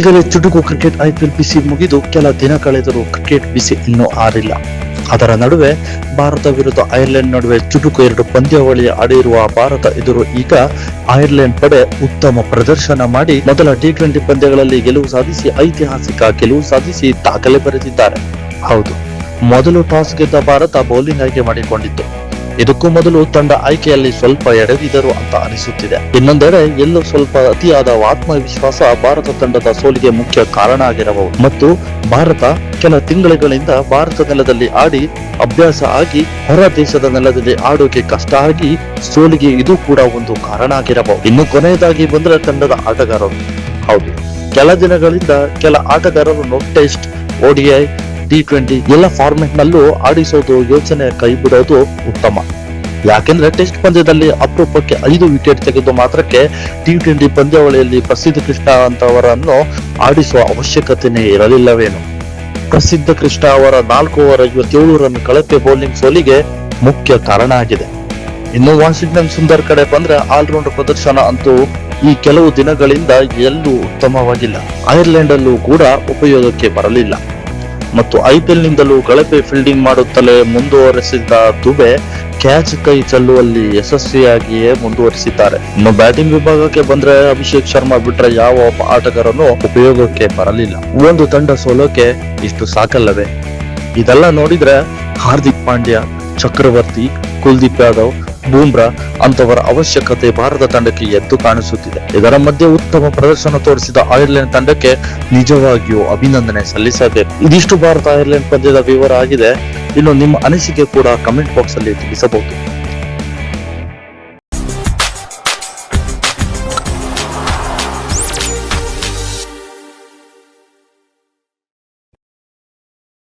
ಈಗಲೇ ಚುಟುಕು cricket IPL ಬಿಸಿ ಮುಗಿದು ಕೆಲ ದಿನ ಕಳೆದರೂ ಕ್ರಿಕೆಟ್ ಬಿಸಿ ಇನ್ನೂ ಆರಿಲ್ಲ. ಅದರ ನಡುವೆ ಭಾರತ ವಿರುದ್ಧ ಐರ್ಲೆಂಡ್ ನಡುವೆ ಚುಟುಕು 2 ಪಂದ್ಯಾವಳಿ ಆಡಿರುವ ಭಾರತ ಎದುರು ಈಗ ಐರ್ಲೆಂಡ್ ಪಡೆ ಉತ್ತಮ ಪ್ರದರ್ಶನ ಮಾಡಿ ಮೊದಲ T20 ಪಂದ್ಯಗಳಲ್ಲಿ ಗೆಲುವು ಸಾಧಿಸಿ ಐತಿಹಾಸಿಕ ಗೆಲುವು ಸಾಧಿಸಿ ದಾಖಲೆ ಬರೆದಿದ್ದಾರೆ. ಹೌದು, ಮೊದಲು ಟಾಸ್ ಗೆದ್ದ ಭಾರತ ಬೌಲಿಂಗ್ ಆಯ್ಕೆ ಮಾಡಿಕೊಂಡಿತ್ತು. ಇದಕ್ಕೂ ಮೊದಲು ತಂಡ ಆಯ್ಕೆಯಲ್ಲಿ ಸ್ವಲ್ಪ ಎಡವಿದರು ಅಂತ ಅನಿಸುತ್ತಿದೆ. ಇನ್ನೊಂದೆಡೆ ಎಲ್ಲೋ ಸ್ವಲ್ಪ ಅತಿಯಾದ ಆತ್ಮವಿಶ್ವಾಸ ಭಾರತ ತಂಡದ ಸೋಲಿಗೆ ಮುಖ್ಯ ಕಾರಣ ಆಗಿರಬಹುದು. ಮತ್ತು ಭಾರತ ಕೆಲ ತಿಂಗಳುಗಳಿಂದ ಭಾರತ ನೆಲದಲ್ಲಿ ಆಡಿ ಅಭ್ಯಾಸ ಆಗಿ ಹೊರ ದೇಶದ ನೆಲದಲ್ಲಿ ಆಡೋಕೆ ಕಷ್ಟ ಆಗಿ ಸೋಲಿಗೆ ಇದು ಕೂಡ ಒಂದು ಕಾರಣ ಆಗಿರಬಹುದು. ಇನ್ನು ಕೊನೆಯದಾಗಿ ಬಂದ್ರೆ ತಂಡದ ಆಟಗಾರರು. ಹೌದು, ಕೆಲ ದಿನಗಳಿಂದ ಕೆಲ ಆಟಗಾರರನ್ನು ಟೆಸ್ಟ್, ODI, T20 ಎಲ್ಲ ಫಾರ್ಮೆಟ್ ನಲ್ಲೂ ಆಡಿಸೋದು ಯೋಚನೆ ಕೈ ಬಿಡೋದು ಉತ್ತಮ. ಯಾಕೆಂದ್ರೆ ಟೆಸ್ಟ್ ಪಂದ್ಯದಲ್ಲಿ ಅಪರೂಪಕ್ಕೆ 5 ವಿಕೆಟ್ ತೆಗೆದು ಮಾತ್ರಕ್ಕೆ T20 ಪಂದ್ಯಾವಳಿಯಲ್ಲಿ ಪ್ರಸಿದ್ಧ ಕೃಷ್ಣ ಅಂತವರನ್ನು ಆಡಿಸುವ ಅವಶ್ಯಕತೆನೇ ಇರಲಿಲ್ಲವೇನು. ಪ್ರಸಿದ್ಧ ಕೃಷ್ಣ ಅವರ 4 ಓವರ್ 57 ರನ್ ಕಳಪೆ ಬೌಲಿಂಗ್ ಸೋಲಿಗೆ ಮುಖ್ಯ ಕಾರಣ ಆಗಿದೆ. ಇನ್ನು ವಾಷಿಂಗ್ಟನ್ ಸುಂದರ್ ಕಡೆ ಬಂದ್ರೆ ಆಲ್ರೌಂಡ್ ಪ್ರದರ್ಶನ ಅಂತೂ ಈ ಕೆಲವು ದಿನಗಳಿಂದ ಎಲ್ಲೂ ಉತ್ತಮವಾಗಿಲ್ಲ. ಐರ್ಲೆಂಡ್ ಅಲ್ಲೂ ಕೂಡ ಉಪಯೋಗಕ್ಕೆ ಬರಲಿಲ್ಲ. ಮತ್ತು IPL ನಿಂದಲೂ ಕಳಪೆ ಫೀಲ್ಡಿಂಗ್ ಮಾಡುತ್ತಲೇ ಮುಂದುವರೆಸಿದ್ದ ದುಬೆ ಕ್ಯಾಚ್ ಕೈ ಚೆಲ್ಲುವಲ್ಲಿ ಯಶಸ್ವಿಯಾಗಿಯೇ ಮುಂದುವರಿಸಿದ್ದಾರೆ. ಇನ್ನು ಬ್ಯಾಟಿಂಗ್ ವಿಭಾಗಕ್ಕೆ ಬಂದ್ರೆ ಅಭಿಷೇಕ್ ಶರ್ಮಾ ಬಿಟ್ರೆ ಯಾವ ಒಬ್ಬ ಆಟಗಾರನು ಉಪಯೋಗಕ್ಕೆ ಬರಲಿಲ್ಲ. ಒಂದು ತಂಡ ಸೋಲೋಕೆ ಇಷ್ಟು ಸಾಕಲ್ಲವೇ? ಇದೆಲ್ಲ ನೋಡಿದ್ರೆ ಹಾರ್ದಿಕ್ ಪಾಂಡ್ಯ, ಚಕ್ರವರ್ತಿ, ಕುಲ್ದೀಪ್ ಯಾದವ್, ಬೂಮ್ರಾ ಅಂತವರ ಅವಶ್ಯಕತೆ ಭಾರತ ತಂಡಕ್ಕೆ ಎದ್ದು ಕಾಣಿಸುತ್ತಿದೆ. ಇದರ ಮಧ್ಯೆ ಉತ್ತಮ ಪ್ರದರ್ಶನ ತೋರಿಸಿದ ಐರ್ಲೆಂಡ್ ತಂಡಕ್ಕೆ ನಿಜವಾಗಿಯೂ ಅಭಿನಂದನೆ ಸಲ್ಲಿಸಬೇಕು. ಇದಿಷ್ಟು ಭಾರತ ಐರ್ಲೆಂಡ್ ಪಂದ್ಯದ ವಿವರ ಆಗಿದೆ. ಇನ್ನು ನಿಮ್ಮ ಅನಿಸಿಕೆ ಕೂಡ ಕಮೆಂಟ್ ಬಾಕ್ಸ್ ಅಲ್ಲಿ ತಿಳಿಸಬಹುದು.